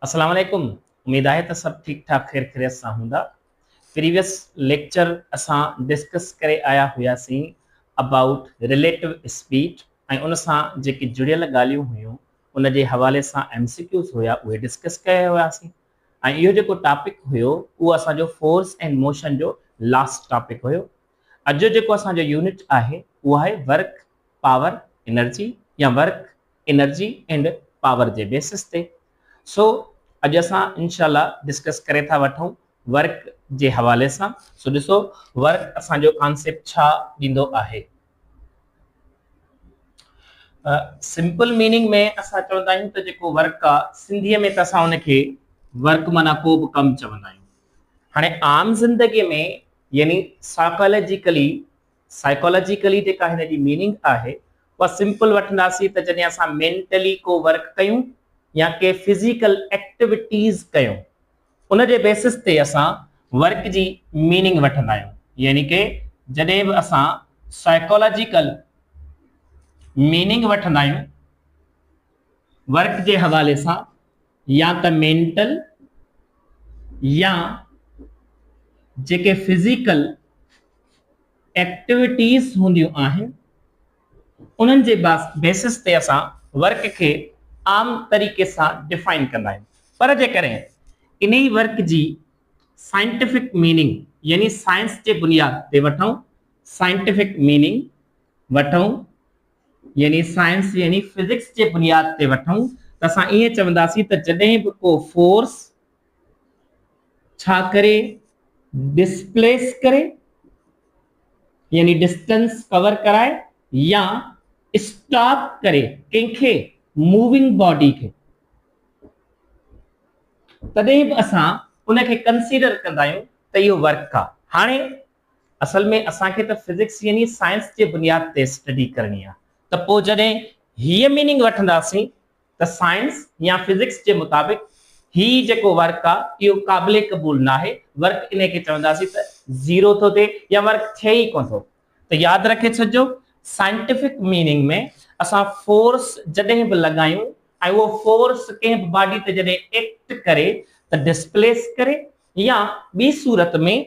अस्सलाम वालेकुम। उम्मीद आहे त सभु ठीक ठाक ख़ैर ख़ैरियत सां हूंदा। प्रीवियस लेक्चर असां डिस्कस करे आया हुआसीं अबाउट रिलेटिव स्पीड ऐं उन सां जेकी जुड़ियल ॻाल्हियूं हुयूं उन जे हवाले सां एमसीक्यूज़ हुया उहे डिस्कस कया हुआसीं। ऐं इहो जेको टॉपिक हुयो उहो असांजो फोर्स एंड मोशन जो लास्ट टॉपिक हुयो। अॼु जो जेको असांजो यूनिट आहे उहो आहे वर्क पावर एनर्जी या work energy and power J basis ते। सो अॼु असां इंशाल्लाह डिस्कस करे था वठूं वर्क जे हवाले सां। सो ॾिसो वर्क असांजो कॉन्सेप्ट छा ॾींदो आहे। सिंपल मीनिंग में असां चवंदा आहियूं त जेको वर्क आहे सिंधीअ में त असां उनखे वर्क माना को बि कमु चवंदा आहियूं। हाणे आम ज़िंदगीअ में यानी साइकोलॉजिकली जेका हिन जी मीनिंग आहे उहा सिंपल वठंदासीं त जॾहिं असां मेंटली को वर्क कयूं या के फिजिकल एक्टिविटीज़ कयूं उन जे बेसिस ते असां वर्क जी मीनिंग वठंदा आहियूं। यानी कि जॾहिं बि असां साइकोलॉजिकल मीनिंग वठंदा आहियूं वर्क जे हवाले सां या त मेंटल या जेके फिजिकल एक्टिविटीज़ हूंदियूं आहिनि उन्हनि जे बेसिस ते असां वर्क खे आम तरीक़े सां डिफाइन कंदा आहियूं। पर जेकॾहिं इन ई वर्क जी साइंटिफिक मीनिंग यानी साइंस जे बुनियाद ते वठूं, साइंटिफिक मीनिंग वठूं यानी साइंस यानी फिजिक्स जे बुनियाद ते वठूं त असां ईअं चवंदासीं त जॾहिं बि को फोर्स छा करे डिस्प्लेस करे यानी डिस्टेंस कवर कराए या स्टॉप करे कंहिंखे मूविंग बॉडी खे तॾहिं बि असां उनखे कंसीडर कंदा आहियूं त इहो वर्क आहे। हाणे असल में असांखे त फिजिक्स यानी साइंस जे बुनियाद ते स्टडी करणी आहे त पोइ जॾहिं हीअ मीनिंग वठंदासीं त साइंस या फिजिक्स जे मुताबिक़ ही जेको वर्क आहे इहो क़ाबिले क़बूल न आहे। वर्क इन खे चवंदासीं त ज़ीरो थो थिए या वर्क थिए ई कोन थो। त यादि रखे छॾिजो साइंटिफिक मीनिंग में असां फोर्स जॾहिं बि लॻायूं ऐं उहो फोर्स कंहिं बि बॉडी ते जॾहिं एक्ट करे त डिस्प्लेस करे या ॿी सूरत में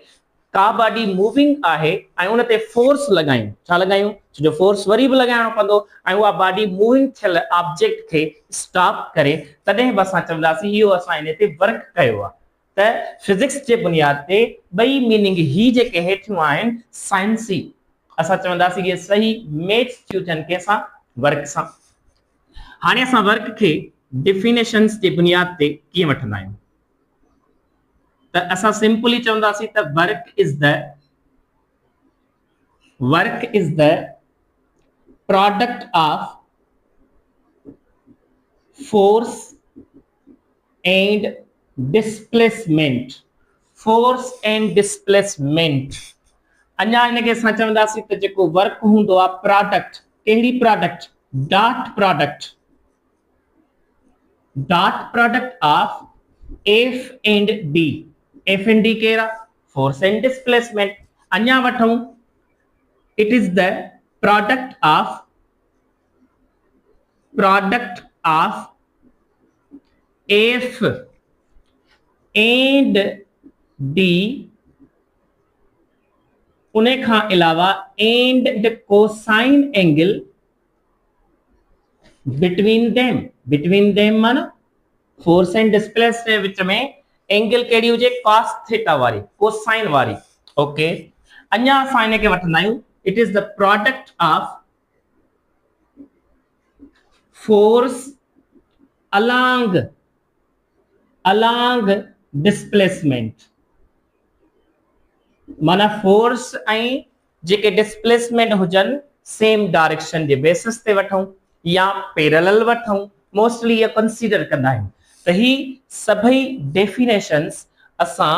का बॉडी मूविंग आहे ऐं उन ते फोर्स लॻायूं। छा लॻायूं? छो जो फोर्स वरी बि लॻाइणो पवंदो ऐं उहा बॉडी मूविंग थियल ऑब्जेक्ट खे स्टॉप करे तॾहिं बि असां चवंदासीं इहो असां इन ते वर्क कयो आहे। त फिजिक्स जे बुनियाद ते ॿई मीनिंग ही जेके हेठियूं आहिनि साइंसी असां चवंदासीं इहे सही मैच थियूं थियनि कंहिंसां वर्क सां। हाणे असां वर्क खे डिफिनेशंस जे बुनियाद ते कीअं वठंदा आहियूं त असां सिंपली चवंदासीं त work is the product of force and displacement. Force and displacement अञा इनखे असां चवंदासीं त जेको वर्क हूंदो आहे प्रोडक्ट कहिड़ी product dot product of F and D. F and D कहिड़ा? Force and displacement. अञा वठूं it is the product of F and D उन खां अलावा and cosine angle between them माना फोर्स एंड डिस्प्लेस जे विच में एंगल कहिड़ी हुजे? कॉस थीटा वारी, कोसाइन वारी। ओके अञा असां इनखे वठंदा आहियूं it is the product of force along displacement माना फोर्स ऐं जेके डिस्प्लेसमेंट हुजनि सेम डायरेक्शन जे बेसिस ते वठूं या पैरेलल वठूं। मोस्टली इहा कंसीडर कंदा आहियूं त ही सभई डेफिनेशंस असां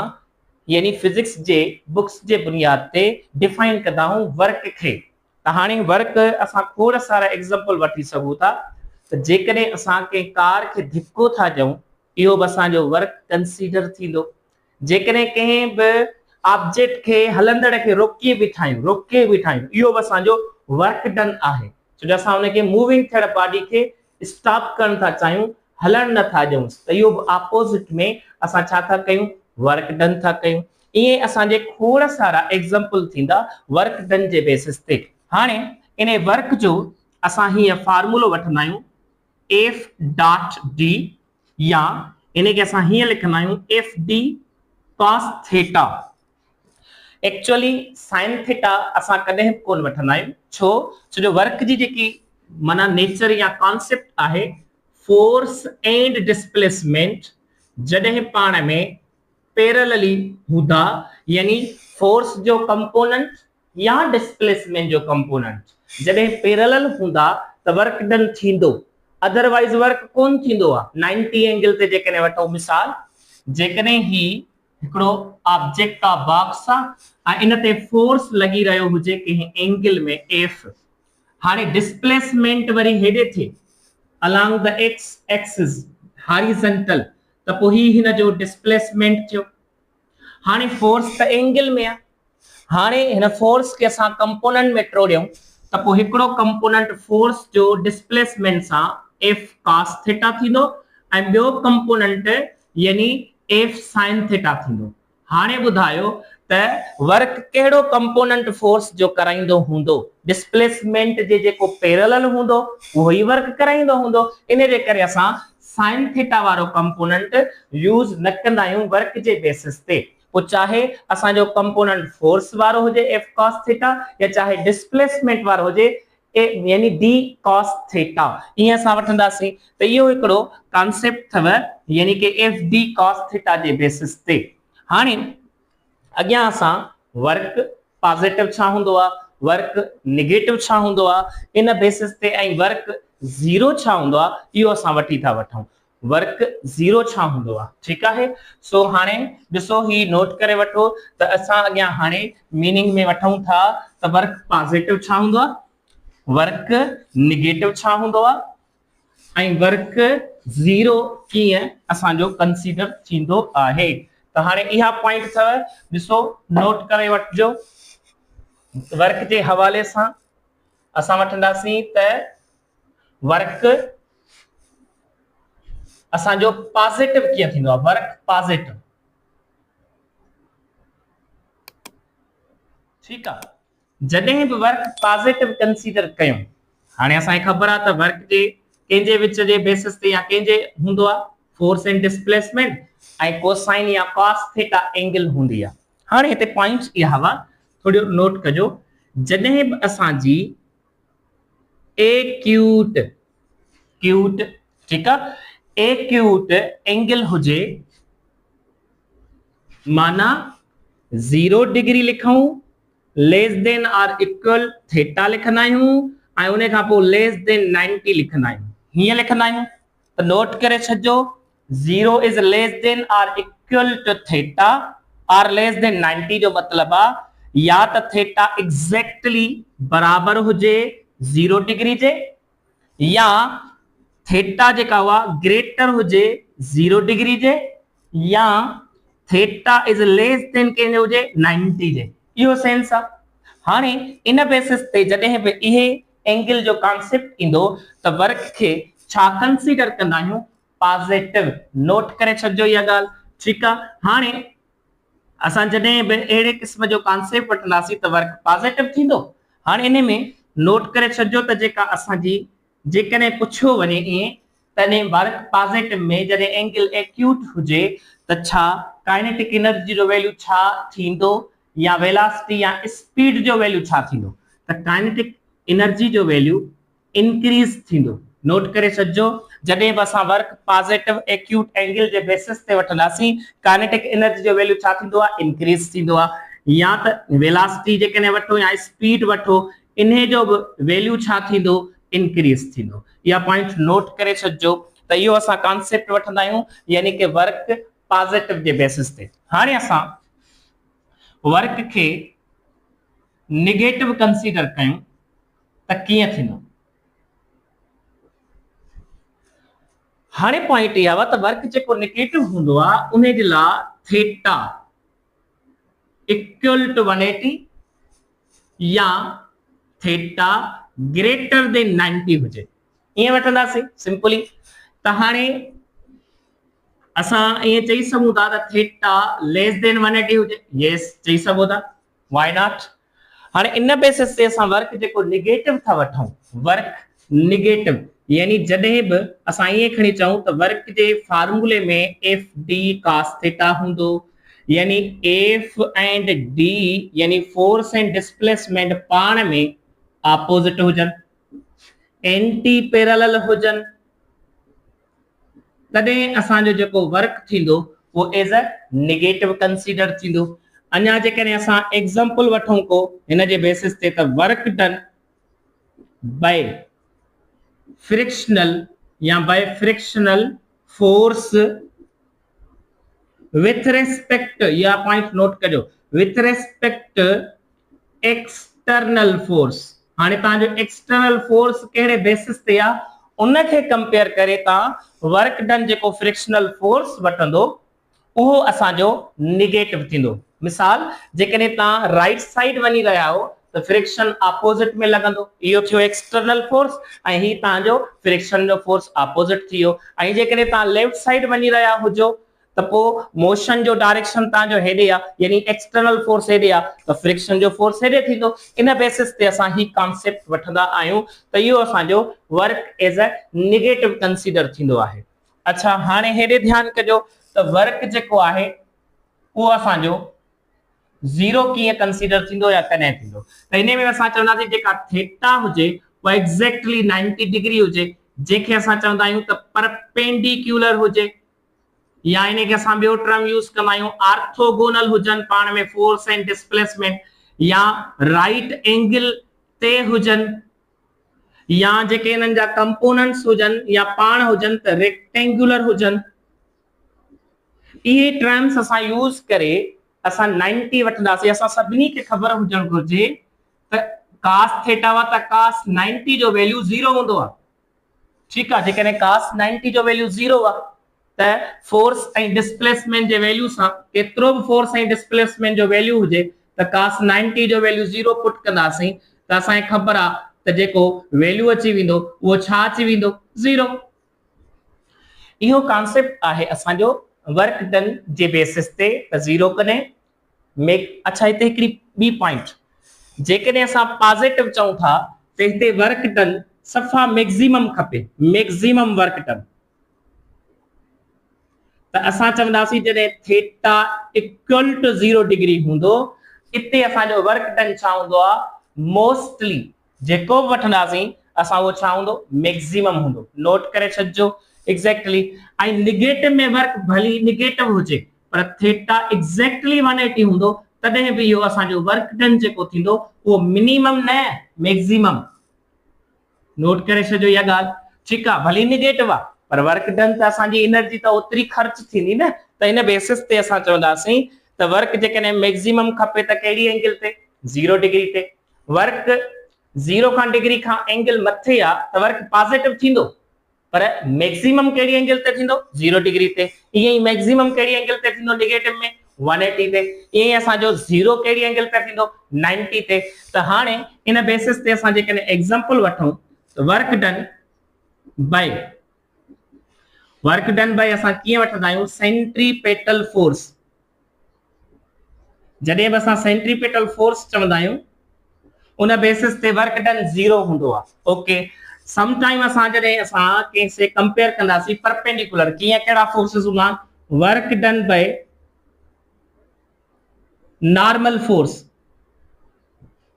यानी फिजिक्स जे बुक्स जे बुनियाद ते डिफाइन कंदा आहियूं वर्क खे। त हाणे वर्क असां खोड़ सारा एग्जांपल वठी सघूं था त जेकॾहिं असां कंहिं कार खे धिको था ॾियूं इहो बि असांजो वर्क कंसीडर थींदो। जेकॾहिं कंहिं बि ऑब्जेक्ट खे हलंदड़ खे रोके बीठायूं इहो बि असांजो वर्क डन आहे। छो जो असां उनखे मूविंग थियल बॉडी खे स्टॉप करण था चाहियूं हलण नथा ॾियूं त इहो ऑपोजिट में असां छा था कयूं, वर्क डन था कयूं। इएं असांजे खोड़ सारा एग्जाम्पल थींदा वर्क डन जे बेसिस ते। हाणे इन वर्क जो असां हीअं फार्मूलो वठंदा आहियूं एफ डॉट डी, या इनखे असां हीअं लिखंदा आहियूं F D cos theta. Actually sine theta असां कॾहिं कोन वठंदा आहियूं, छो जो वर्क जी जेकी माना नेचर या कॉन्सेप्ट आहे फोर्स एंड डिस्प्लेसमेंट जॾहिं पाण में पैरेलली हूंदा, यानी फोर्स जो कंपोनेंट या डिस्प्लेसमेंट जो कंपोनेंट जॾहिं पैरेलल हूंदा त वर्क डन थींदो, अदरवाइज वर्क कोन थींदो आहे। 90 एंगल ते जेकॾहिं वठो मिसाल, जेकॾहिं ही हिकिड़ो ऑब्जेक्ट का बॉक्स आहे ऐं इन ते फोर्स लगी रहियो हुजे कंहिं एंगल में एफ, हाणे डिस्प्लेसमेंट वरी हेॾे थिए along the x axis horizontal, त पोइ ही हिन जो डिस्प्लेसमेंट थियो। हाणे फोर्स त एंगल में आहे, हाणे हिन फोर्स के असां कंपोनेंट में टोड़ियूं त पोइ हिकिड़ो कंपोनेंट फोर्स जो डिस्प्लेसमेंट सां एफ cos थीटा थींदो ऐं ॿियो कंपोनेंट यानी एफ sin थीटा थींदो। हाणे ॿुधायो त वर्क कहिड़ो कंपोनेंट फोर्स जो कराईंदो हूंदो, डिस्प्लेसमेंट जे जेको पैरेलल हूंदो उहो ई वर्क कराईंदो हूंदो। इन जे करे असां साइन थीटा वारो कंपोनेंट यूज न कंदा आहियूं वर्क जे बेसिस ते। पोइ चाहे असांजो कंपोनेंट फोर्स वारो हुजे एफ cos थीटा, या चाहे डिस्प्लेसमेंट वारो हुजे यानी डी cos थीटा, ईअं असां वठंदासीं। त इहो हिकिड़ो कॉन्सेप्ट अथव यानी कि एफ डी cos थीटा जे बेसिस ते। हाणे अॻियां असां वर्क पॉजिटिव छा हूंदो आहे, वर्क नेगेटिव छा हूंदो आहे, इन बेसिस ते ऐं वर्क ज़ीरो छा हूंदो आहे इहो असां वठी था वठूं। वर्क ज़ीरो छा हूंदो आहे, ठीकु आहे। सो हाणे ॾिसो ही नोट करे वठो त असां अॻियां हाणे मीनिंग में वठूं था त वर्क पॉजिटिव छा हूंदो आहे, वर्क नेगेटिव छा हूंदो आहे, ऐं वर्क ज़ीरो कीअं असांजो कंसीडर थींदो आहे। त हाणे इहा पॉइंट अथव, ॾिसो नोट करे वठिजो। वर्क जे हवाले सां असां वठंदासीं त वर्क असांजो पॉजिटिव कीअं थींदो आहे, वर्क पॉजिटिव, ठीकु आहे। जॾहिं बि वर्क पॉजिटिव कंसीडर कयूं, हाणे असांखे ख़बर आहे त वर्क जे कंहिंजे विच जे बेसिस ते या कंहिंजे हूंदो आहे फोर्स एंड डिस्प्लेसमेंट ऐं कोसाइन या cos थीटा एंगल हूंदी आहे। हाणे हिते पॉइंट्स इहा हुआ, थोरो नोट कजो। जॾहिं बि असांजी एक्यूट ठीकु आहे, एक्यूट एंगल हुजे माना 0 डिग्री लिखूं, लेस देन और इक्वल थीटा लिखंदा आहियूं ऐं उन खां पोइ लेस देन 90 लिखंदा आहियूं, हीअं लिखंदा आहियूं। त नोट करे छॾिजो 0 इज लेस देन और इक्वल टू थीटा और लेस देन 90 जो मतलब आहे या त थीटा एग्जैक्टली बराबर हुजे 0 डिग्री जे, या थीटा जेका हुआ ग्रेटर हुजे 0 डिग्री जे, या थीटा इज लेस देन कंहिंजो हुजे 90 जे। इहो सेंस आहे। हाणे इन बेसिस ते जॾहिं बि इहे एंगल जो कॉन्सेप्ट ईंदो त वर्क खे छा कंसीडर कंदा आहियूं, पॉजिटिव। नोट करे छॾिजो इहा ॻाल्हि, ठीकु आहे। हाणे असां जॾहिं बि अहिड़े क़िस्म जो कॉन्सेप्ट वठंदासीं त वर्क पॉजिटिव थींदो। हाणे इन में नोट करे छॾिजो त जेका असांजी जेकॾहिं पुछियो वञे ईअं तॾहिं वर्क पॉजिटिव में जॾहिं एंगल एक्यूट हुजे त छा काइनेटिक एनर्जी जो वैल्यू छा थींदो, या वेलोसिटी या स्पीड जो वैल्यू छा थींदो, त काइनेटिक एनर्जी जो वैल्यू इंक्रीज थींदो। नोट करे छॾिजो जॾहिं बि असां वर्क पॉजिटिव एक्यूट एंगल जे बेसिस ते वठंदासीं काइनेटिक एनर्जी जो वैल्यू छा थींदो आहे, इंक्रीज थींदो आहे। या त वेलोसिटी जेकॾहिं वठो या स्पीड वठो, इन जो बि वैल्यू छा थींदो, इंक्रीज थींदो। इहा पॉइंट नोट करे छॾिजो त इहो असां कॉन्सेप्ट वठंदा आहियूं यानी कि वर्क पॉजिटिव जे बेसिस ते। हाणे असां वर्क खे नेगेटिव कंसीडर कयूं त कीअं थींदो। हाणे पॉइंट इहा त वर्क जेको नेगेटिव हूंदो आहे उन जे लाइ थीटा इक्वल टू 180 या थीटा ग्रेटर देन 90 हुजे, ईअं वठंदासीं सिंपली। त हाणे असां ये चई सघूं था त थीटा लेस देन 180 हुजे, यस चई सघो था, व्हाई नॉट। हाणे इन बेसिस ते असां वर्क जेको नेगेटिव था वठूं, वर्क नेगेटिव यानी जॾहिं बि असां ये खणी चऊं त वर्क जे फार्मूले में एफ डी cos थीटा हूंदो, यानी एफ एंड डी यानी फोर्स एंड डिस्प्लेसमेंट पाण में ऑपोजिट हुजन, एंटी पैरेलल हुजन, तॾहिं असांजो जेको वर्क थींदो वो एज अ नेगेटिव कंसीडर थींदो। अञा जेकॾहिं असां एग्जांपल वठूं को हिन जे बेसिस ते त वर्क डन बाय फ्रिक्शनल या by frictional force with respect, या पॉइंट नोट कजो, विथ रेस्पेक्ट एक्सटर्नल फोर्स। हाणे तव्हांजो एक्सटर्नल फोर्स कहिड़े बेसिस ते आहे उनखे कंपेयर करे तव्हां वर्क डन जेको फ्रिक्शनल फोर्स वठंदो उहो असांजो नेगेटिव थींदो। मिसाल जेकॾहिं तव्हां राइट साइड वञी रहिया हो त फ्रिक्शन ऑपोजिट में लॻंदो, इहो थियो एक्सटर्नल फोर्स ऐं ही तव्हांजो फ्रिक्शन जो फोर्स ऑपोजिट थी वियो। ऐं जेकॾहिं तव्हां लेफ्ट साइड वञी रहिया हुजो त पोइ मोशन जो डायरेक्शन तव्हांजो हेॾे आहे, यानी एक्सटर्नल फोर्स हेॾे आहे त फ्रिक्शन जो फोर्स हेॾे थींदो। इन बेसिस ते असां ही कॉन्सेप्ट वठंदा आहियूं त इहो असांजो work as a negative consider थींदो आहे। अच्छा, हाणे हेॾे ध्यानु कजो त वर्क जेको आहे उहो असांजो ज़ीरो कीअं कंसीडर थींदो या कॾहिं थींदो, त इन में असां चवंदासीं जेका थीटा हुजे उहा एक्ज़ैक्टली 90 डिग्री हुजे, जंहिंखे असां चवंदा आहियूं त परपेंडिकुलर हुजे, या इनके असां ॿियो टर्म यूज कंदा आहियूं ऑर्थोगोनल हुजन पाण में फोर्स एंड डिस्प्लेसमेंट, या राइट एंगल ते हुजन, या जेके इन्हनि जा कंपोनेंट्स हुजन या पाण हुजन त रेक्टेंगुलर हुजन। इहे टर्म्स असां यूज करे असां 90 वठंदासीं। असां सभिनी खे ख़बर हुजण घुर्जे त cos थीटा वा त cos 90 जो वैल्यू 0 हूंदो आहे, ठीक आहे। जेकॾहिं cos 90 जो वैल्यू 0 आहे त फोर्स ऐं डिस्प्लेसमेंट जे वैल्यू सां केतिरो बि फोर्स ऐं डिस्प्लेसमेंट जो वैल्यू हुजे त cos 90 जो वैल्यू 0 पुट कंदासीं त असांखे ख़बर आहे त जेको वैल्यू अची वेंदो उहो छा अची वेंदो, 0। इहो कॉन्सेप्ट आहे असांजो वर्क डन जे बेसिस ते त 0 कॾहिं मेक। अच्छा, हिते हिकिड़ी ॿी पॉइंट, जेकॾहिं असां पॉजिटिव चऊं था त हिते वर्क डन सफ़ा मैक्सिमम खपे, मैक्सिमम वर्क डन। त असां चवंदासीं जॾहिं थीटा इक्वल टू 0 डिग्री हूंदो, इते असांजो वर्क डन छा हूंदो आहे, मोस्टली जेको बि वठंदासीं असां उहो छा हूंदो, मैक्सिमम हूंदो। नोट करे छॾिजो एक्ज़ैक्टली। ऐं नेगेटिव में वर्क भली नेगेटिव हुजे पर थीटा एक्ज़ैक्टली 180 हूंदो, तॾहिं बि इहो असांजो वर्क डन जेको थींदो उहो मिनिमम न मैक्सिमम। नोट करे छॾियो इहा ॻाल्हि, ठीकु आहे। भली नेगेटिव आहे पर वर्क डन त असांजी एनर्जी त ओतिरी ख़र्च थींदी न, त इन बेसिस ते असां चवंदासीं त वर्क जेकॾहिं मैक्सिमम खपे त कहिड़ी एंगल ते, 0 डिग्री ते। वर्क 0 खां डिग्री खां एंगल मथे आहे त वर्क पॉजिटिव थींदो, पर मैक्सिमम कहिड़ी एंगल ते थींदो, 0 डिग्री ते। ईअं ई मैक्सिमम कहिड़ी एंगल ते थींदो नेगेटिव में, 180 ते। ईअं ई असांजो 0 कहिड़ी एंगल ते थींदो, 90 ते। त हाणे इन बेसिस ते असां जेकॾहिं एग्जांपल वठूं त वर्क डन बाय असां कीअं वठंदा आहियूं, सेंट्रीपेटल फोर्स। जॾहिं बि असां सेंट्रीपेटल फोर्स चवंदा आहियूं उन बेसिस ते वर्क डन 0 हूंदो आहे, ओके। सम टाइम असां जॾहिं असां कंहिंसे कंपेयर कंदासीं परपेंडिकुलर, कीअं कहिड़ा फोर्सेस हूंदा, work done by normal force,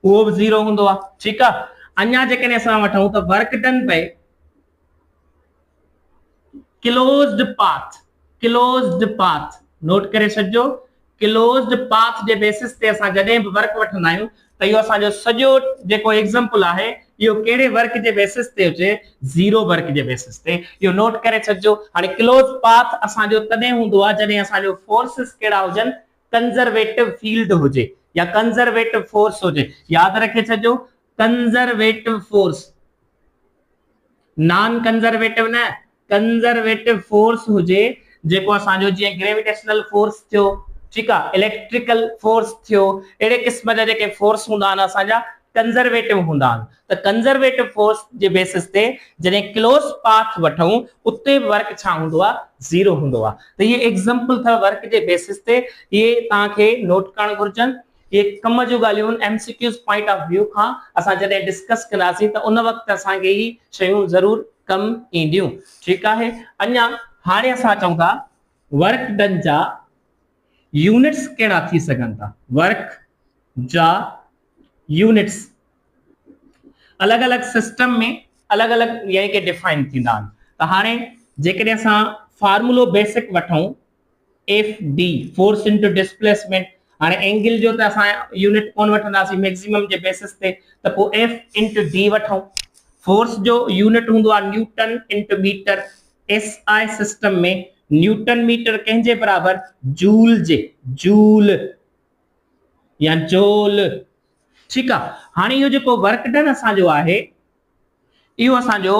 उहो बि 0 हूंदो आहे, ठीकु आहे। अञा जेकॾहिं असां वठूं त work done by closed path, note करे छॾिजो। क्लोज्ड पाथ जे बेसिस ते असां जॾहिं बि वर्क वठंदा आहियूं त इहो असांजो सॼो जेको एग्जांपल आहे इहो कहिड़े वर्क जे बेसिस ते हुजे, 0 वर्क जे बेसिस ते। इहो नोट करे छॾिजो। हाणे क्लोज पाथ असांजो तॾहिं हूंदो आहे जॾहिं असांजो फोर्सेस कहिड़ा हुजनि, कंजर्वेटिव फील्ड हुजे या कंजर्वेटिव फोर्स हुजे। यादि रखे छॾिजो, कंजर्वेटिव फोर्स, नॉन कंजर्वेटिव न, कंजर्वेटिव फोर्स हुजे, जेको असांजो जीअं ग्रेविटेशनल फोर्स थियो, ठीकु आहे, इलेक्ट्रिकल फोर्स थियो, अहिड़े क़िस्म जा जेके फोर्स हूंदा आहिनि असांजा कंजर्वेटिव हूंदा आहिनि। त कंजर्वेटिव फोर्स जे बेसिस ते जॾहिं क्लोज पाथ वठूं उते वर्क छा हूंदो आहे, 0 हूंदो आहे। त ये एग्जांपल अथव वर्क जे बेसिस ते, ये तव्हांखे नोट करणु घुर्जनि। ये कम जूं ॻाल्हियूं एमसीक्यूज़ पॉइंट ऑफ व्यू खां असां जॾहिं डिस्कस कंदासीं त उन वक़्तु असांखे ही शयूं ज़रूर कम ईंदियूं। ठीकु आहे। अञा हाणे असां चऊं था वर्क डन जा यूनिट्स कहिड़ा थी सघनि था। वर्क जा यूनिट्स अलग अलग सिस्टम में अलग अलग यानी कि डिफाइन थींदा आहिनि। त हाणे जेकॾहिं असां फार्मूलो बेसिक वठूं, F D force into displacement, हाणे एंगल जो त असां यूनिट कोन वठंदासीं मैक्सिमम जे बेसिस ते, त पोइ एफ इनटू डी वठूं। फोर्स जो यूनिट हूंदो आहे newton into metre. SI system में न्यूटन मीटर कंहिंजे बराबर, जूल जे, जूल या जोल। ठीकु आहे। हाणे इहो जेको वर्क डन असांजो आहे इहो असांजो,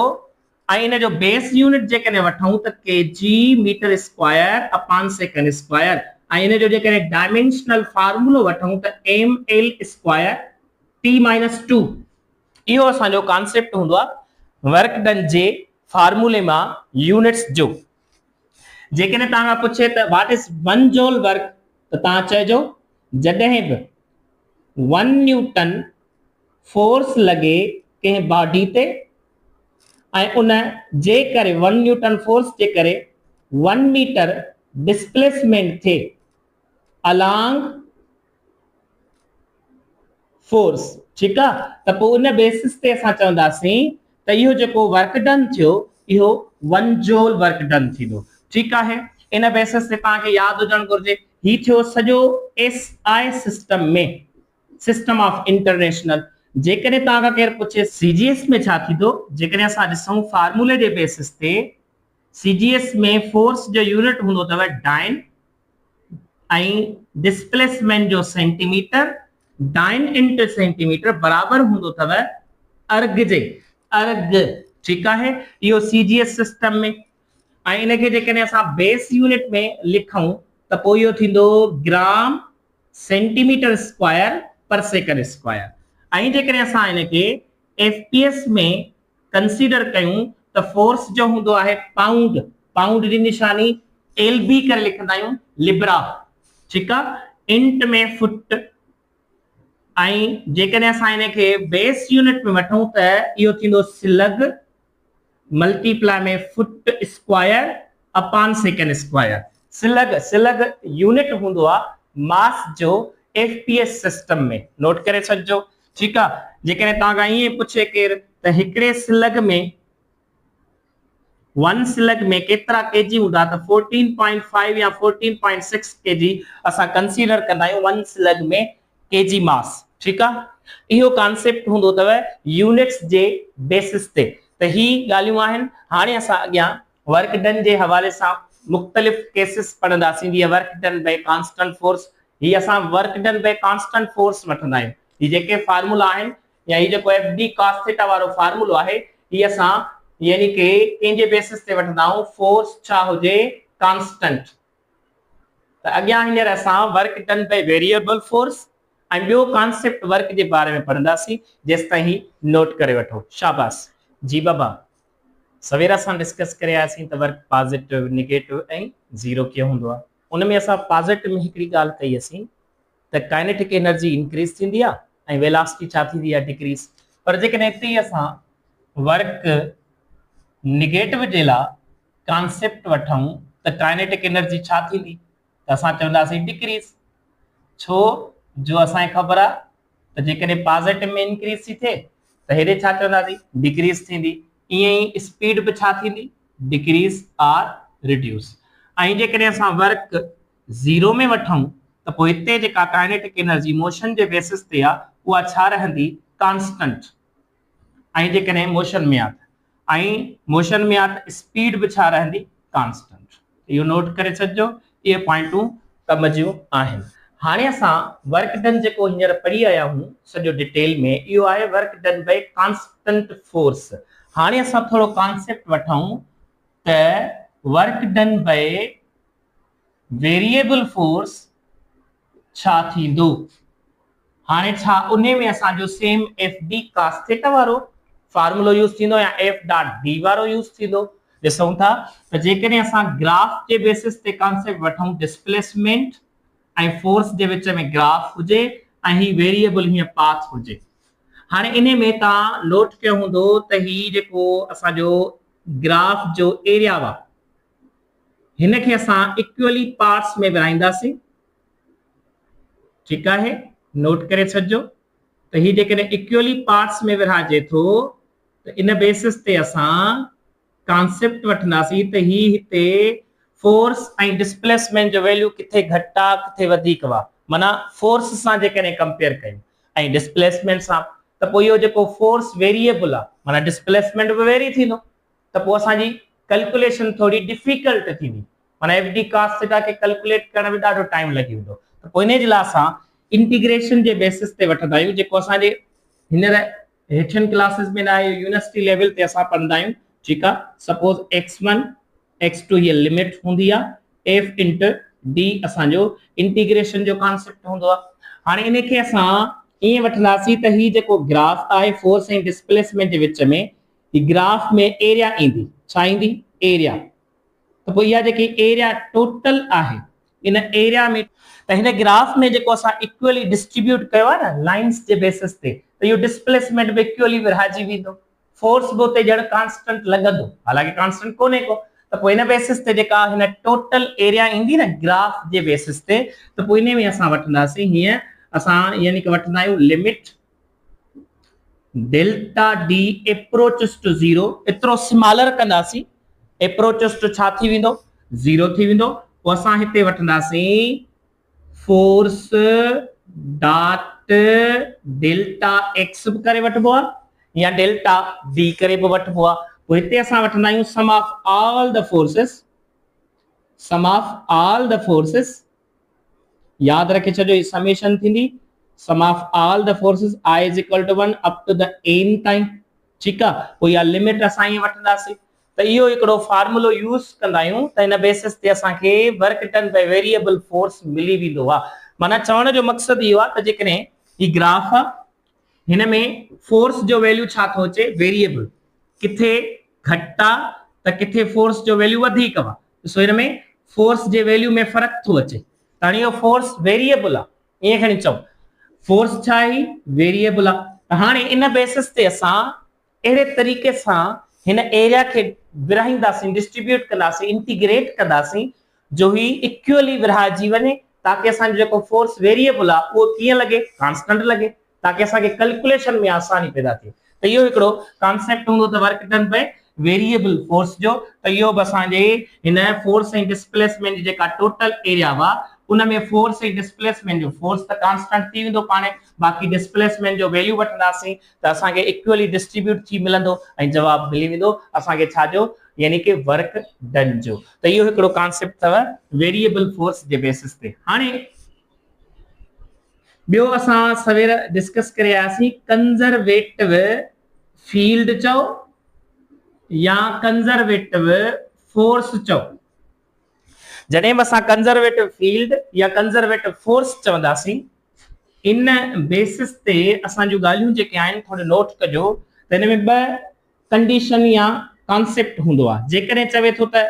ऐं इन जो बेस यूनिट जेकॾहिं वठूं त kg metre square upon second square, ऐं इन जो जेकॾहिं डायमेंशनल फार्मूलो वठूं त M L square T minus 2। इहो असांजो कॉन्सेप्ट हूंदो आहे वर्क डन जे फार्मूले मां यूनिट्स जो। जेकॾहिं तव्हां पुछे त व्हाट इज 1 जोल वर्क, त तव्हां चइजो जॾहिं बि 1 न्यूटन फोर्स लगे कंहिं बॉडी ते ऐं उन जे करे 1 न्यूटन फोर्स जे करे 1 मीटर डिस्प्लेसमेंट थे अलोंग फोर्स। ठीकु आहे। त पोइ उन बेसिस ते असां चवंदासीं त इहो जेको वर्क डन थियो इहो 1 जोल वर्क डन थींदो। ठीकु आहे। इन बेसिस ते तव्हांखे यादि हुजणु घुर्जे ही थियो सॼो एसआई सिस्टम में, सिस्टम ऑफ इंटरनेशनल। जेकॾहिं तव्हां खां केरु पुछे सीजीएस में छा थींदो, जेकॾहिं असां ॾिसूं फार्मूले जे बेसिस ते, सीजीएस में फोर्स जो यूनिट हूंदो अथव डाइन ऐं डिस्प्लेसमेंट जो सेंटीमीटर। डाइन इंटू सेंटीमीटर बराबर हूंदो अथव अर्ग जे, अर्ग। ठीकु आहे। इहो सीजीएस सिस्टम में। ऐं इनखे जेकॾहिं असां बेस यूनिट में लिखूं त पोइ इहो थींदो ग्राम सेंटीमीटर स्क्वायर पर सेकंड स्क्वायर। ऐं जेकॾहिं असां इनखे एफपीएस में कंसीडर कयूं त फोर्स जो हूंदो आहे पाउंड। पाउंड जी निशानी एलबी करे लिखंदा आहियूं, लिब्रा। ठीकु आहे। इंट में फुट। ऐं जेकॾहिं असां इनखे बेस यूनिट में वठूं त इहो थींदो स्लग मल्टीप्लाई में foot square upon second square. Slug, slug unit हूंदो आहे मास जो एफपीएस सिस्टम में, नोट करे छॾिजो। ठीकु आहे। जेकॾहिं तव्हां खां ईअं पुछे केरु त हिकिड़े स्लग में 1 स्लग में केतिरा केजी हूंदा, त 14.5 या 14.6 केजी असां कंसीडर कंदा आहियूं 1 स्लग में केजी मास। ठीकु आहे। इहो कॉन्सेप्ट हूंदो अथव यूनिट्स जे बेसिस ते। त ही ॻाल्हियूं आहिनि। हाणे असां अॻियां वर्क डन जे हवाले सां मुख़्तलिफ़ केसिस पढ़ंदासीं। जीअं work done by constant force, ही असां work done by constant force वठंदा आहियूं। ही जेके फार्मूला आहिनि या ही जेको एफ डी कॉस थीटा वारो फार्मूलो आहे, ही असां यानी कि कंहिंजे बेसिस ते वठंदा आहियूं, फोर्स छा हुजे, कांस्टेंट। त अॻियां हींअर असां work done by variable force ऐं ॿियो कॉन्सेप्ट वर्क जे बारे में पढ़ंदासीं। जेसि ताईं नोट करे वठो। शाबाश जी बाबा। सवेरा असां डिस्कस करे आयासीं त वर्क पॉजिटिव, नेगेटिव ऐं ज़ीरो कीअं हूंदो आहे। उन में असां पॉजिटिव में हिकिड़ी ॻाल्हि कई असीं त काइनेटिक एनर्जी इंक्रीज थींदी आहे ऐं वेलोसिटी छा थींदी आहे, डिक्रीज। पर जेकॾहिं हिते असां वर्क नेगेटिव जे लाइ कॉन्सेप्ट वठूं त काइनेटिक एनर्जी छा थींदी, त असां चवंदासीं डिक्रीज। छो जो असांखे ख़बर आहे त जेकॾहिं पॉजिटिव में इंक्रीज थी थिए त हेॾे छा चवंदासीं, डिक्रीज थींदी। ईअं ई स्पीड बि छा थींदी, डिक्रीज आर रिड्यूस। ऐं जेकॾहिं असां वर्क ज़ीरो में वठूं त पोइ हिते जेका काइनेटिक एनर्जी मोशन जे बेसिस ते आहे उहा छा रहंदी, कांस्टेंट। ऐं जेकॾहिं मोशन में आहे ऐं मोशन में आहे त स्पीड बि छा रहंदी, कांस्टेंट। इहो नोट करे छॾिजो। इहे पॉइंटूं कम जूं आहिनि। हाणे असां वर्क डन जेको हींअर पढ़ी आया आहियूं सॼो डिटेल में, इहो आहे work done by constant force. हाणे असां थोरो कॉन्सेप्ट वठूं त work done by variable force छा थींदो। हाने छा उन्हें में असा जो same F D cos theta वारो फार्मूलो यूज थींदो या एफ डॉट डी वारो यूज थींदो। ॾिसूं था त जेकॾहिं असां ग्राफ जे बेसिस ते कॉन्सेप्ट वठूं डिस्प्लेसमेंट ऐं फोर्स जे विच में ग्राफ हुजे ऐं ही वेरिएबल हीअं पाथ हुजे। हाणे इन में तव्हां नोट कयो हूंदो त ही जेको असांजो ग्राफ जो एरिया वा हिन खे असां इक्वली पार्ट्स में विराईंदासीं। ठीक है, नोट करे छॾिजो त ही जेकॾहिं इक्वली पार्ट्स में विराइजे थो त इन बेसिस ते असां कॉन्सेप्ट वठंदासीं त ही हिते फोर्स ऐं डिस्प्लेसमेंट जो वैल्यू किथे घटि आहे किथे वधीक वा, माना फोर्स सां जेकॾहिं कंपेयर कयूं ऐं डिस्प्लेसमेंट सां त पोइ इहो जेको फोर्स वेरिएबल आहे माना डिस्प्लेसमेंट बि वेरी थींदो त पोइ असांजी कैलकुलेशन थोड़ी डिफिकल्ट थींदी, माना एफ डी cos थीटा खे कैलकुलेट करण में ॾाढो टाइम लॻी वेंदो। त पोइ इन जे लाइ असां इंटीग्रेशन जे बेसिस ते वठंदा आहियूं जेको असांजे हींअर हेठियनि क्लासेस में ना यूनिवर्सिटी लेवल ते असां पढ़ंदा आहियूं। ठीक आहे, सपोज x1 x2 ये लिमिट होंदी आहे f इंटू d असांजो इंटीग्रेशन जो कॉन्सेप्ट होंदो आहे। हाणे इन खे असां ईअं वठंदासीं त ही जेको ग्राफ आहे फोर्स ऐं डिस्प्लेसमेंट जे विच में ही ग्राफ में एरिया ईंदी, छा ईंदी एरिया। त पोइ इहा जेकी एरिया टोटल आहे इन एरिया में त हिन ग्राफ में जेको असां इक्वली डिस्ट्रीब्यूट कयो आहे न लाइंस जे बेसिस ते त इहो डिस्प्लेसमेंट बि इक्वली विरहाइजी वेंदो, फोर्स बि उते ॼण कांस्टेंट लॻंदो, हालांकि कांस्टेंट कोन्हे को। त पोइ इन बेसिस ते जेका हिन टोटल एरिया ईंदी न ग्राफ जे बेसिस ते त पोइ इन में असां वठंदासीं हीअं असां यानी कि वठंदा आहियूं limit delta D approaches to 0 एतिरो स्मॉलर कंदासीं, अप्रोचेस टू छा थी वेंदो 0 थी वेंदो। पोइ असां हिते वठंदासीं फोर्स डॉट डेल्टा एक्स भी करे वठबो आहे या डेल्टा डी करे भी वठबो आहे। पोइ हिते असां वठंदा आहियूं sum of all the forces, sum of all the forces याद रखे छॾियो ही समेशन थींदी sum of all the forces i is equal to 1 up to the n ताईं। ठीक आहे, पोइ इहा लिमिट असां ईअं वठंदासीं त इहो हिकिड़ो फार्मूलो यूज़ कंदा आहियूं त इन बेसिस ते असांखे work done by variable force मिली वेंदो आहे। माना चवण जो मक़सदु इहो आहे त जेकॾहिं ही ग्राफ आहे हिन में फोर्स जो वैल्यू छा थो अचे वेरिएबल, किथे घटि आहे त किथे फोर्स जो वैल्यू वधीक आहे। ॾिसो हिन में फोर्स जे वैल्यू में फ़र्क़ु थो अचे, हाणे इहो फोर्स वेरिएबल आहे ईअं खणी चऊं फोर्स छा आहे वेरिएबल आहे। हाणे इन बेसिस ते असां अहिड़े तरीक़े सां हिन एरिया खे विरहाईंदासीं डिस्ट्रीब्यूट कंदासीं इंटीग्रेट कंदासीं जो ही इक्वली विरहाइजी वञे ताकि असांजो जेको फोर्स वेरिएबल आहे उहो कीअं लॻे कांस्टेंट लॻे ताकि असांखे कैलकुलेशन में आसानी पैदा थिए। त इहो हिकिड़ो कॉन्सेप्ट हूंदो त work done by variable force जो। त इहो बि असांजे हिन फोर्स ऐं डिस्प्लेसमेंट जी जेका टोटल एरिया वा उन में फोर्स ऐं डिस्प्लेसमेंट जो फोर्स त कांस्टेंट थी वेंदो पाणे, बाक़ी डिस्प्लेसमेंट जो वैल्यू वठंदासीं त असांखे इक्वली डिस्ट्रीब्यूट थी मिलंदो ऐं जवाब मिली वेंदो असांखे छाजो यानी कि वर्क डन जो। त इहो हिकिड़ो कॉन्सेप्ट अथव वेरिएबल फोर्स जे बेसिस ते। हाणे ॿियो असां सवेर डिस्कस करे आयासीं कंजर्वेटिव फील्ड चओ या कंजर्वेटिव फोर्स चओ। जॾहिं बि असां कंजर्वेटिव फील्ड या कंजर्वेटिव फोर्स चवंदासीं इन बेसिस ते असां जूं ॻाल्हियूं जेके आहिनि थोड़े नोट कजो त हिन में ॿ कंडीशन या कॉन्सेप्ट हूंदो आहे। जेकॾहिं चवे थो त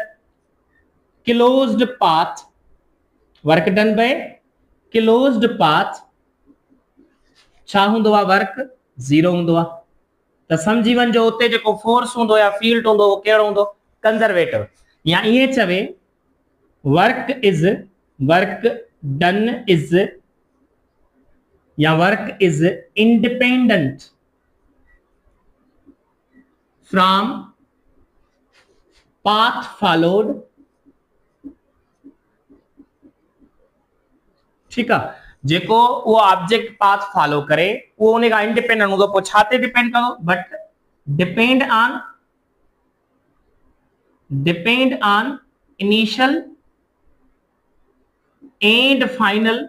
closed path work done by closed path छा हूंदो आहे वर्क 0 हूंदो आहे त समझी वञो उते जेको फोर्स हूंदो या फील्ड हूंदो वो कहिड़ो हूंदो कंजर्वेटिव। या ईअं चवे वर्क डन इज या work is independent from path followed. ठीक है, जेको वो ऑब्जेक्ट पाथ फॉलो करे वो उन का इंडिपेंडेंट हूंदो। पोइ छा ते डिपेंड कंदो but depend on initial and final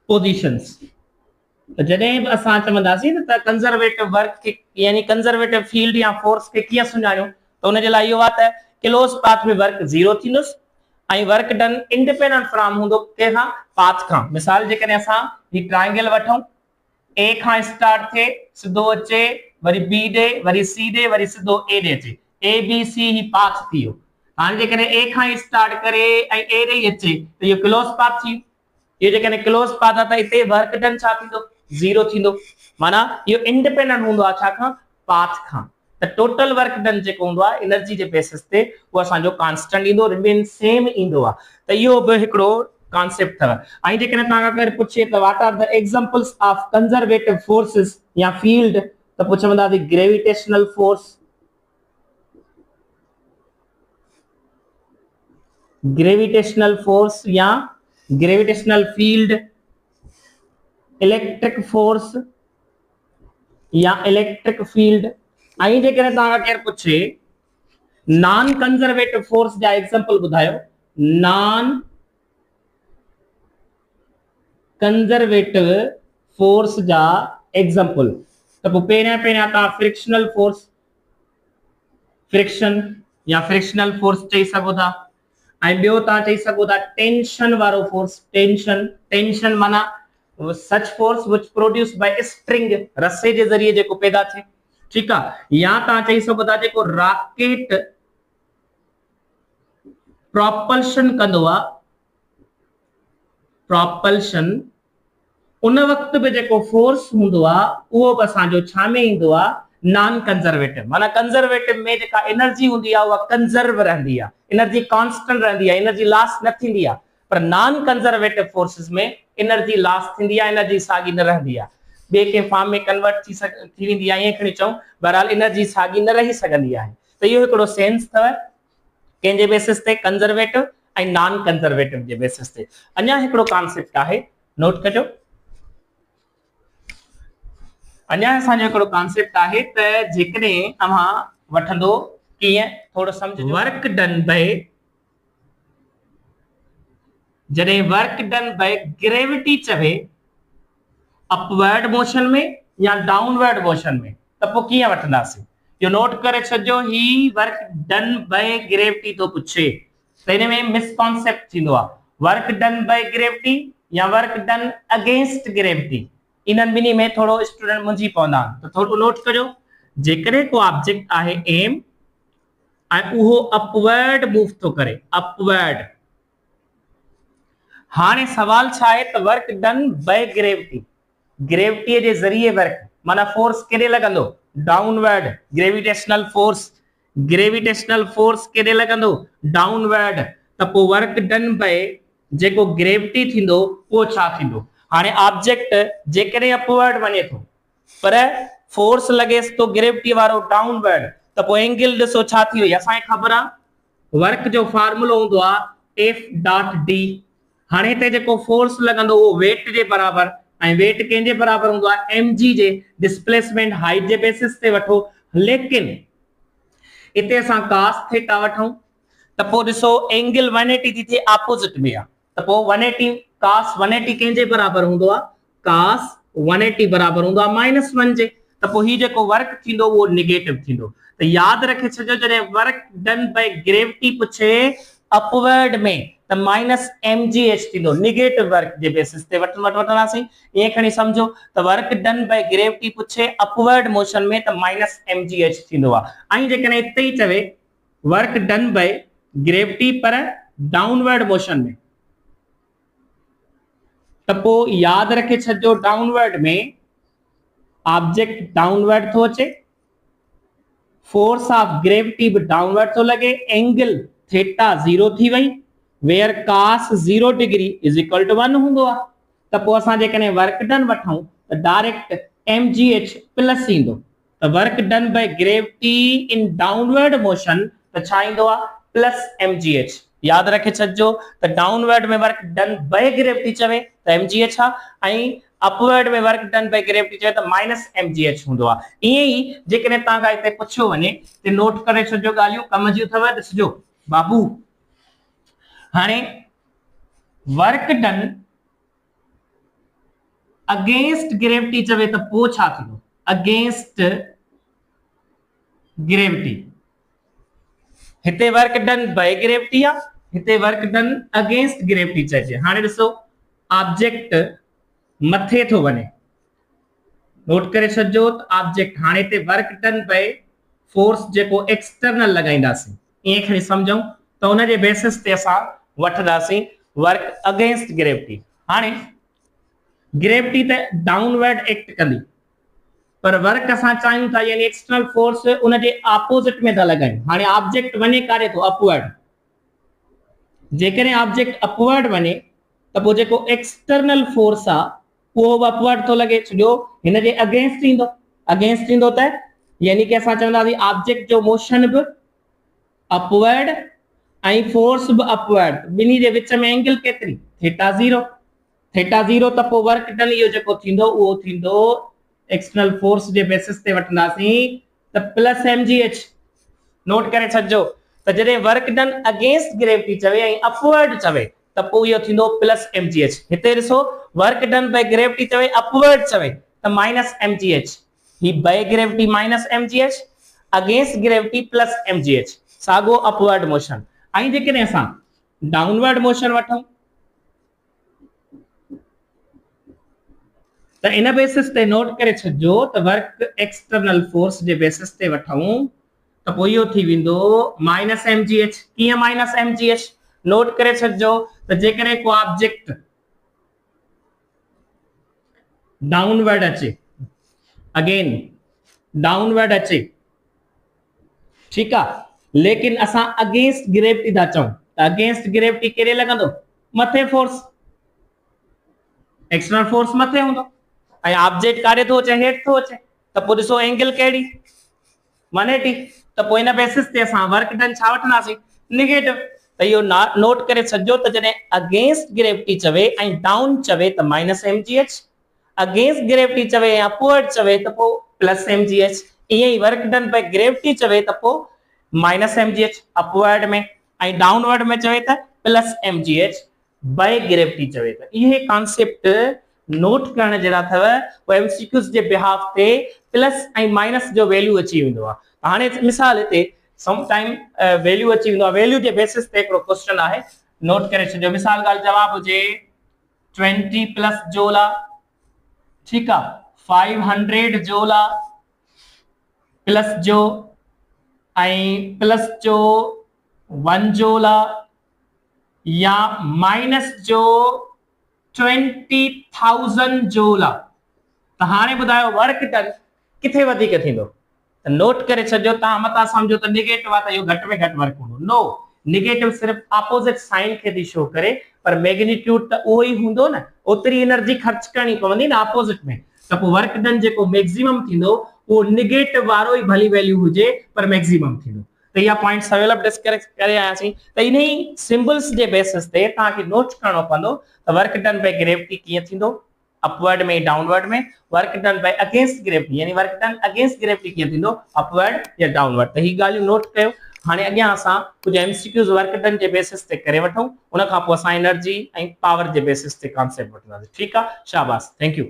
positions. तो जॾहिं बि असां चवंदासीं न त कंजर्वेटिव वर्क के यानी कंजर्वेटिव फील्ड या फोर्स के कीअं सुञाणियूं त उन जे लाइ इहो आहे त क्लोज पाथ में वर्क 0 थींदुसि ऐं वर्क डन इंडिपेंडेंट फ्रॉम हूंदो कंहिंखां पाथ खां। मिसाल जेकॾहिं असां ही ट्रायंगल वठूं ए खां स्टार्ट थे सिधो अचे वरी बी ॾे वरी सी ॾे वरी सिधो ए ॾे अचे ए बी सी ही पाथ थी वियो। हाणे जेकॾहिं ए खां स्टार्ट करे ऐं ए ॾे अचे त इहो क्लोज पाथ थी वियो। इहो जेकॾहिं क्लोज पाथ आहे त हिते वर्क डन छा थींदो 0 थींदो माना इहो इंडिपेंडेंट हूंदो आहे छा खां पाथ खां। त टोटल वर्क डन जेको हूंदो आहे एनर्जी जे बेसिस ते उहो असांजो कांस्टेंट ईंदो रिमेन सेम ईंदो आहे। त इहो बि हिकिड़ो कॉन्सेप्ट अथव। ऐं जेकॾहिं तव्हां अगरि पुछे त what are the examples of conservative forces या फील्ड त पुछंदासीं ग्रेविटेशनल फोर्स, ग्रेविटेशनल फोर्स या ग्रेविटेशनल फील्ड, इलेक्ट्रिक फोर्स या इलेक्ट्रिक फील्ड। ऐं जेकॾहिं तव्हां केरु पुछे नॉन कंजर्वेटिव फोर्स जा एग्जांपल ॿुधायो, नॉन कंजर्वेटिव फोर्स जा एग्जांपल त पोइ पहिरियां तव्हां फ्रिक्शनल फोर्स, फ्रिक्शन या फ्रिक्शनल फोर्स चई सघो था। ऐं ॿियो तव्हां चई सघो था टेंशन वारो फोर्स, टेंशन, टेंशन माना such force which produce by spring, रस्से जे ज़रिए जेको पैदा थिए, ठीकु आहे। या तव्हां चई सघो था जेको रॉकेट प्रोपल्शन कंदो आहे, प्रोपल्शन उन वक्त बि जेको फोर्स हूंदो आहे उहो बि असांजो छा में ईंदो आहे नॉन कंजर्वेटिव। माना कंजर्वेटिव में जेका एनर्जी हूंदी आहे उहा कंजर्व रहंदी आहे, एनर्जी कांस्टेंट रहंदी आहे, एनर्जी लॉस न थींदी आहे। पर नॉन कंजर्वेटिव फोर्सेस में एनर्जी लॉस थींदी आहे, एनर्जी साॻी न रहंदी आहे, ॿिए के फॉर्म में कन्वर्ट थी वेंदी आहे। ईअं खणी चऊं बहरहाल एनर्जी साॻी न रही सघंदी आहे। त इहो हिकिड़ो सेंस अथव कंहिंजे बेसिस ते कंजर्वेटिव ऐं नॉन कंजर्वेटिव जे बेसिस ते। अञा हिकिड़ो कॉन्सेप्ट आहे नोट कजो, अञा असांजो हिकिड़ो कॉन्सेप्ट आहे त जेकॾहिं तव्हां वठंदो कीअं थोरो सम्झो, वर्क डन बाय, जॾहिं वर्क डन बाय ग्रेविटी चवे अपवर्ड मोशन में या डाउनवर्ड मोशन में त पोइ कीअं वठंदासीं इहो नोट करे छॾिजो। ही वर्क डन बाय ग्रेविटी थो पुछे त हिन में मिसकॉन्सेप्ट थींदो आहे, वर्क डन बाय ग्रेविटी या वर्क डन अगेंस्ट ग्रेविटी, इन्हनि ॿिन्ही में थोरो स्टूडेंट मुंझी पवंदा आहिनि। त थोरो नोट कजो, जेकॾहिं को ऑब्जेक्ट आहे एम ऐं उहो अपवर्ड मूव थो करे, अपवर्ड, हाणे सवाल छा आहे त work done by gravity, gravity जे ज़रिए वर्क माना फोर्स केॾे लॻंदो downward, gravitational force, gravitational force केॾे लॻंदो डाउनवर्ड। त पोइ वर्क डन बाय जेको ग्रेविटी थींदो उहो छा थींदो। हाणे ऑब्जेक्ट जेकॾहिं अपवर्ड वञे थो पर फोर्स लॻेसि थो ग्रेविटी वारो डाउनवर्ड त पोइ एंगल ॾिसो छा थी वई। असांखे ख़बर आहे वर्क जो फार्मूलो हूंदो आहे एफ डॉट डी। हाणे हिते जेको फोर्स लॻंदो उहो वेट जे बराबर, ऐं वेट कंहिंजे बराबर हूंदो आहे एम जी जे, डिस्प्लेसमेंट हाइट जे बेसिस ते वठो। लेकिन हिते असां cos थीटा वठूं त पोइ ॾिसो एंगल 180 थी थिए ऑपोजिट में आहे त पोइ 180 cos 180 कंहिंजे बराबर हूंदो आहे cos 180 बराबर हूंदो आहे -1 जे। त पोइ ही जेको वर्क थींदो उहो नेगेटिव थींदो। त यादि रखे छॾियो जॾहिं वर्क डन बाय ग्रेविटी पुछे अपवर्ड में त -mgh थींदो, नेगेटिव वर्क जे बेसिस ते वठंदासीं। ईअं खणी सम्झो त वर्क डन बाय ग्रेविटी पुछे अपवर्ड मोशन में त -mgh थींदो आहे। ऐं जेकॾहिं हिते ई चवे वर्क डन बाय ग्रेविटी पर डाउनवर्ड मोशन में त पोइ यादि रखे छॾियो डाउनवर्ड में ऑब्जेक्ट डाउनवर्ड थो अचे, फोर्स ऑफ ग्रेविटी भी डाउनवर्ड तो लगे, एंगल थीटा 0 थी वई, where cos 0 degree is equal to 1 हूंदो आ। त पोइ असां जेकॾहिं वर्क डन वठूं त डायरेक्ट mgh प्लस ईंदो। त work done by gravity in downward motion त छा ईंदो आ प्लस mgh। याद रखे छॾिजो त डाउनवर्ड में वर्क डन बाय ग्रेविटी चवे त mgh आ, ऐं अपवर्ड में वर्क डन बाय ग्रेविटी चवे त -mgh हूंदो आ। ईअं ई जेकॾहिं तव्हां खां हिते पुछियो वञे त नोट करे छॾिजो ॻाल्हियूं कम जूं अथव। ॾिसजो बाबू, हाणे वर्क डन अगेंस्ट ग्रेविटी चवे त पोइ छा थींदो अगेंस्ट ग्रेविटी। हिते वर्क डन बाय ग्रेविटी आ, हिते वर्क डन अगेंस्ट ग्रेविटी चइजे। हाणे ॾिसो ऑब्जेक्ट मथे थो वञे, नोट करे छजो त ऑब्जेक्ट हाने ते वर्क डन बाय फोर्स जेको एक्सटर्नल लगाइंदासी ये खणी समझूं तो उन जे बेसिस ते असा वठदासी वर्क अगेंस्ट ग्रेविटी। हाने ग्रेविटी ते डाउनवर्ड एक्ट कंदी पर वर्क असा चाहियूं था यानी एक्सटर्नल फोर्स उन जे ऑपोजिट में था लगाइन। हाने ऑब्जेक्ट वने करे तो अपवर्ड, जेकरे ऑब्जेक्ट अपवर्ड वने त पो जेको एक्सटर्नल फोर्स आ वो अपवर्ड तो लगे छो हिन जे अगेंस्ट इंदो। अगेंस्ट इंदो त यानी कि असा चवंदासी ऑब्जेक्ट जो मोशन भी अपवर्ड आई फोर्स भी अपवर्ड, बिनी जे विच में एंगल केतरी थीटा 0। थीटा 0 त पो वर्क डन यो जेको थिंदो वो थिंदो एक्सटर्नल फोर्स जे बेसिस ते वठंदासी त प्लस mgh। नोट करे छजो त जडे वर्क डन अगेंस्ट ग्रेविटी चवे आई अपवर्ड चवे त पो यो थिंदो प्लस mgh। हिते ॾिसो वर्क डन बाय ग्रेविटी चवे अपवर्ड चवे त माइनस mgh, ही by gravity minus mgh against gravity plus mgh, सागो अपवर्ड मोशन। आई जेकॾहिं असां डाउनवर्ड मोशन वठूं त इन बेसिस ते नोट करे छजो त वर्क एक्सटर्नल फोर्स जे बेसिस ते वठूं त पो यो थी विंदो माइनस mgh। कीअं माइनस mgh? नोट करे छजो त जेकॾहिं को ऑब्जेक्ट डाउनवर्ड अचे, अगेन डाउनवर्ड अचे, ठीक है, लेकिन असा अगेंस्ट ग्रेविटी था चऊं त अगेंस्ट ग्रेविटी केरे लगंदो मथे फोर्स, एक्सटर्नल फोर्स मथे हूंदो ऐं ऑब्जेक्ट कारे तो अचे हेठ तो अचे त पो ॾिसो एंगल केड़ी 180 त पो इन बेसिस ते असा वर्क डन छा वठनासी नेगेटिव। त यो नोट करे छजो त जने अगेंस्ट ग्रेविटी चवे ऐं डाउन चवे त माइनस mgh, अगेंस्ट ग्रेविटी चवे या अपवर्ड चवे त पो प्लस mgh। इए ही वर्क डन बाय ग्रेविटी चवे त पो माइनस mgh अपवर्ड में ऐं डाउनवर्ड में चवे त प्लस mgh बाय ग्रेविटी चवे त। इहे कॉन्सेप्ट नोट करण जड़ा थव वो एमसीक्यूज जे बिहाफ ते प्लस ऐं माइनस जो वैल्यू अची वेंदो आ। हाने मिसाल ते सम टाइम वैल्यू अची वेंदो आ, वैल्यू जे बेसिस ते एकड़ो क्वेश्चन आहे, नोट करे छजो। मिसाल गाल जवाब हुजे 20 प्लस जोला, ठीक आ, 500 जोला प्लस जो आई प्लस जो 1 जोला या माइनस जो 20,000 जोला। त हाने बुधायो वर्क डन किथे वधिक थींदो त नोट करे छजो। ता मता समझो त नेगेटिव आ त यो घट में घट वर्क हूंदो। नो, नेगेटिव सिर्फ ऑपोजिट साइन के दी शो करे पर मैग्नीट्यूड त ओ ही हूंदो न, ओतरी एनर्जी खर्च करनी पवंदी न ऑपोजिट में। त पो वर्क डन जेको मैक्सिमम थींदो वो नेगेटिव वारो ही भली वैल्यू हुजे पर मैक्सिमम थींदो। तो या पॉइंट सवेल डिस्कस करे आयासी त इन्ही सिंबल्स जे बेसिस ते ता के नोट करनो पवंदो त वर्क डन बाय ग्रेविटी किए थींदो अपवर्ड में डाउनवर्ड में, work done by against gravity यानी वर्क डन अगेंस्ट ग्रेविटी किए थींदो अपवर्ड या डाउनवर्ड। त ही गालियो नोट कयो। हाने अग्या असा कुछ एमसीक्यूज वर्क डन जे बेसिस ते करे वठूं, उन खां पोइ असा एनर्जी ऐं पावर जे बेसिस ते कॉन्सेप्ट वठंदासीं। ठीक आ, शाबाश, थैंक यू।